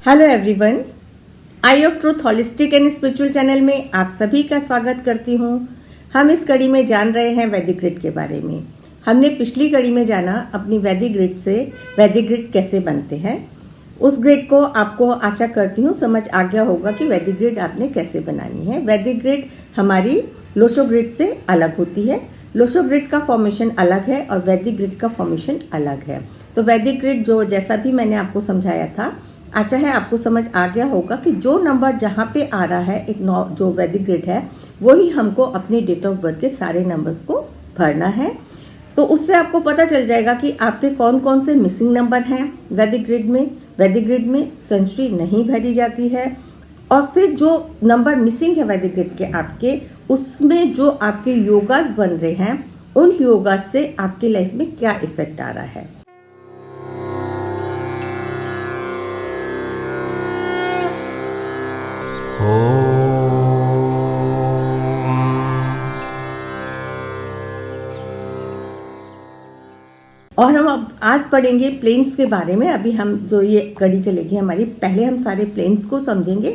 Hello everyone, I of truth holistic and spiritual channel में आप सभी का स्वागत करती हूँ। हम इस कड़ी में जान रहे हैं वैदिक ग्रिड के बारे में। हमने पिछली कड़ी में जाना अपनी वैदिक ग्रिड से वैदिक ग्रिड कैसे बनते हैं। उस ग्रिड को आपको आशा करती हूँ समझ आ गया होगा कि वैदिक ग्रिड आपने कैसे बनानी है। वैदिक ग्रिड हमारी लोशो ग्रिड से अलग होती है। लोशो ग्रिड का फॉर्मेशन अलग है और वैदिक ग्रिड का फॉर्मेशन अलग है। तो वैदिक ग्रिड जो जैसा भी मैंने आपको समझाया था, आशा है आपको समझ आ गया होगा कि जो नंबर जहाँ पे आ रहा है एक जो वैदिक ग्रिड है वही हमको अपनी डेट ऑफ बर्थ के सारे नंबर्स को भरना है। तो उससे आपको पता चल जाएगा कि आपके कौन कौन से मिसिंग नंबर हैं वैदिक ग्रिड में। वैदिक ग्रिड में सेंचुरी नहीं भरी जाती है। और फिर जो नंबर मिसिंग है वैदिक ग्रिड के आपके, उसमें जो आपके योगास बन रहे हैं उन योगास से आपकी लाइफ में क्या इफेक्ट आ रहा है। और हम अब आज पढ़ेंगे प्लेन्स के बारे में। अभी हम जो ये कड़ी चलेगी हमारी, पहले हम सारे प्लेन्स को समझेंगे,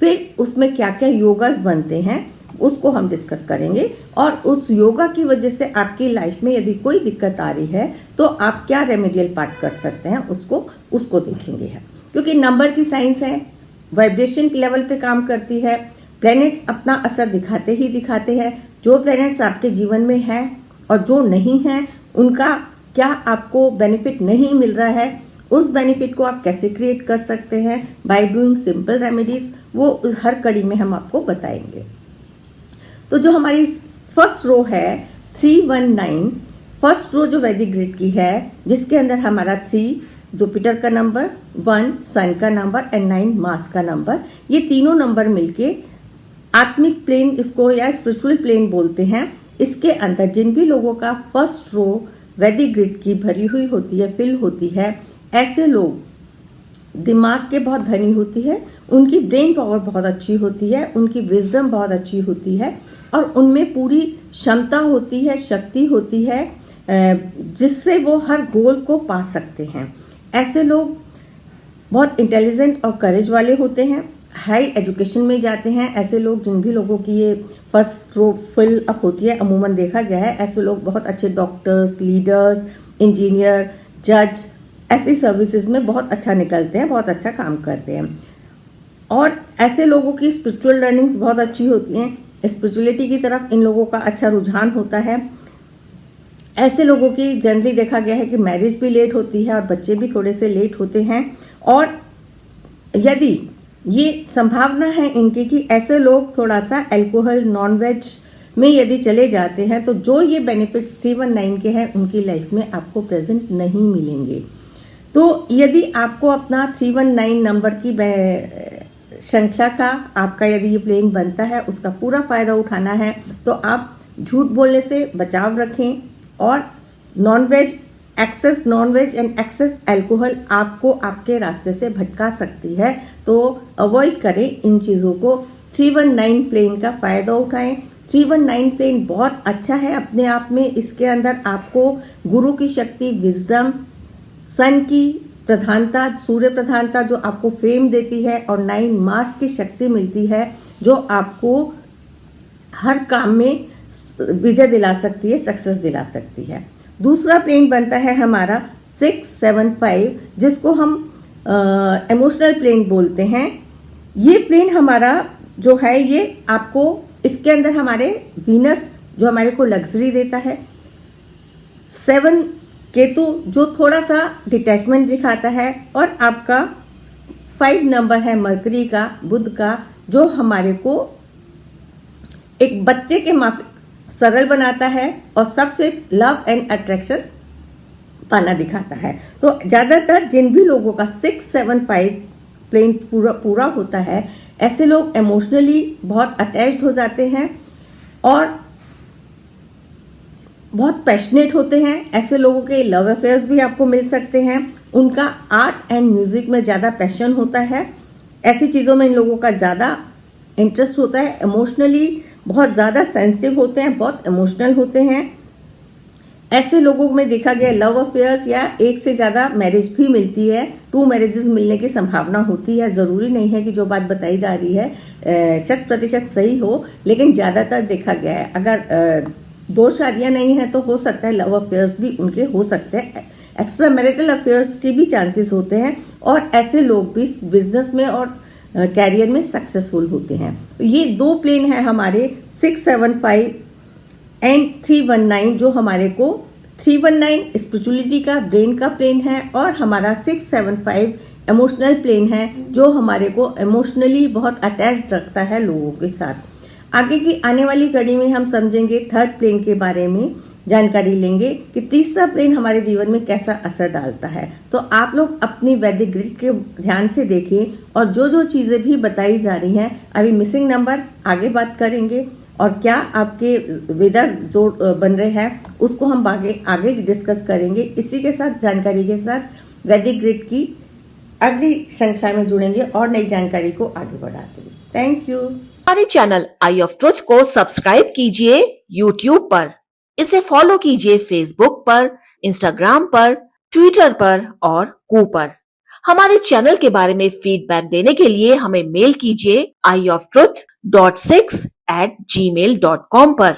फिर उसमें क्या क्या योगास बनते हैं उसको हम डिस्कस करेंगे। और उस योगा की वजह से आपकी लाइफ में यदि कोई दिक्कत आ रही है तो आप क्या रेमेडियल पार्ट कर सकते हैं उसको देखेंगे है। क्योंकि नंबर की साइंस है, वाइब्रेशन के लेवल पे काम करती है। प्लैनेट्स अपना असर दिखाते ही दिखाते हैं। जो प्लैनेट्स आपके जीवन में हैं और जो नहीं हैं उनका क्या आपको बेनिफिट नहीं मिल रहा है, उस बेनिफिट को आप कैसे क्रिएट कर सकते हैं बाय डूइंग सिंपल रेमेडीज, वो हर कड़ी में हम आपको बताएंगे। तो जो हमारी फर्स्ट रो है 319, फर्स्ट रो जो वैदिक ग्रिड की है, जिसके अंदर हमारा 3 जुपिटर का नंबर, 1 सन का नंबर एंड 9 मार्स का नंबर, ये तीनों नंबर मिलके आत्मिक प्लेन इसको या स्पिरिचुअल प्लेन बोलते हैं। इसके अंदर जिन भी लोगों का फर्स्ट रो वैदिक ग्रिड की भरी हुई होती है, फिल होती है, ऐसे लोग दिमाग के बहुत धनी होती है, उनकी ब्रेन पावर बहुत अच्छी होती है, उनकी विजडम बहुत अच्छी होती है और उनमें पूरी क्षमता होती है, शक्ति होती है, जिससे वो हर गोल को पा सकते हैं। ऐसे लोग बहुत इंटेलिजेंट और करेज वाले होते हैं, हाई एजुकेशन में जाते हैं। ऐसे लोग, जिन भी लोगों की ये फर्स्ट रो फिल अप होती है, अमूमन देखा गया है ऐसे लोग बहुत अच्छे डॉक्टर्स, लीडर्स, इंजीनियर, जज, ऐसी सर्विसेज में बहुत अच्छा निकलते हैं, बहुत अच्छा काम करते हैं। और ऐसे लोगों की स्पिरिचुअल लर्निंग्स बहुत अच्छी होती हैं, स्पिरिचुअलिटी की तरफ इन लोगों का अच्छा रुझान होता है। ऐसे लोगों की जनरली देखा गया है कि मैरिज भी लेट होती है और बच्चे भी थोड़े से लेट होते हैं। और यदि ये संभावना है इनकी कि ऐसे लोग थोड़ा सा अल्कोहल, नॉन वेज में यदि चले जाते हैं तो जो ये बेनिफिट्स 319 के हैं उनकी लाइफ में आपको प्रेजेंट नहीं मिलेंगे। तो यदि आपको अपना 319 नंबर की श्रृंखला का आपका यदि ये प्लेन बनता है, उसका पूरा फायदा उठाना है तो आप झूठ बोलने से बचाव रखें। और non veg and excess alcohol आपको आपके रास्ते से भटका सकती है, तो अवॉइड करें इन चीज़ों को। 319 प्लेन का फ़ायदा उठाएं। 319 प्लेन बहुत अच्छा है अपने आप में। इसके अंदर आपको गुरु की शक्ति, विजडम, सन की प्रधानता, सूर्य प्रधानता जो आपको फेम देती है, और 9 मास की शक्ति मिलती है जो आपको हर काम में विजय दिला सकती है, सक्सेस दिला सकती है। दूसरा प्लेन बनता है हमारा 675, जिसको हम इमोशनल प्लेन बोलते हैं। ये प्लेन हमारा जो है, ये आपको इसके अंदर हमारे वीनस जो हमारे को लग्जरी देता है, 7 केतु जो थोड़ा सा डिटैचमेंट दिखाता है, और आपका 5 नंबर है मरकरी का, बुध का, जो हमारे को एक बच्चे के माफिक सरल बनाता है और सबसे लव एंड अट्रैक्शन पाना दिखाता है। तो ज़्यादातर जिन भी लोगों का 675 प्लेन पूरा होता है, ऐसे लोग इमोशनली बहुत अटैच्ड हो जाते हैं और बहुत पैशनेट होते हैं। ऐसे लोगों के लव अफेयर्स भी आपको मिल सकते हैं। उनका आर्ट एंड म्यूज़िक में ज़्यादा पैशन होता है, ऐसी चीज़ों में इन लोगों का ज़्यादा इंटरेस्ट होता है। इमोशनली बहुत ज़्यादा सेंसिटिव होते हैं, बहुत इमोशनल होते हैं। ऐसे लोगों में देखा गया लव अफेयर्स या एक से ज़्यादा मैरिज भी मिलती है, 2 मैरिजेस मिलने की संभावना होती है। ज़रूरी नहीं है कि जो बात बताई जा रही है 100% सही हो, लेकिन ज़्यादातर देखा गया है अगर 2 शादियां नहीं हैं तो हो सकता है लव अफेयर्स भी उनके हो सकते हैं, एक्स्ट्रा मैरिटल अफेयर्स के भी चांसेस होते हैं, और ऐसे लोग भी बिजनेस में और कैरियर में सक्सेसफुल होते हैं। ये 2 प्लेन है हमारे 675 एंड 319, जो हमारे को 319 स्पिरिचुअलिटी का ब्रेन का प्लेन है, और हमारा 675 इमोशनल प्लेन है जो हमारे को इमोशनली बहुत अटैच्ड रखता है लोगों के साथ। आगे की आने वाली कड़ी में हम समझेंगे 3rd प्लेन के बारे में, जानकारी लेंगे कि तीसरा प्लेन हमारे जीवन में कैसा असर डालता है। तो आप लोग अपनी वैदिक ग्रिड के ध्यान से देखें, और जो जो चीज़ें भी बताई जा रही हैं, अभी मिसिंग नंबर आगे बात करेंगे, और क्या आपके वेदा जो बन रहे हैं उसको हम आगे डिस्कस करेंगे। इसी के साथ जानकारी के साथ वैदिक ग्रिड की अगली श्रृंखला में जुड़ेंगे और नई जानकारी को आगे बढ़ाते हुए। Thank you. हमारे चैनल आई ऑफ ट्रुथ को सब्सक्राइब कीजिए YouTube पर, इसे फॉलो कीजिए Facebook पर, Instagram पर, Twitter पर और कू पर। हमारे चैनल के बारे में फीडबैक देने के लिए हमें मेल कीजिए ioftruth.6@gmail.com पर।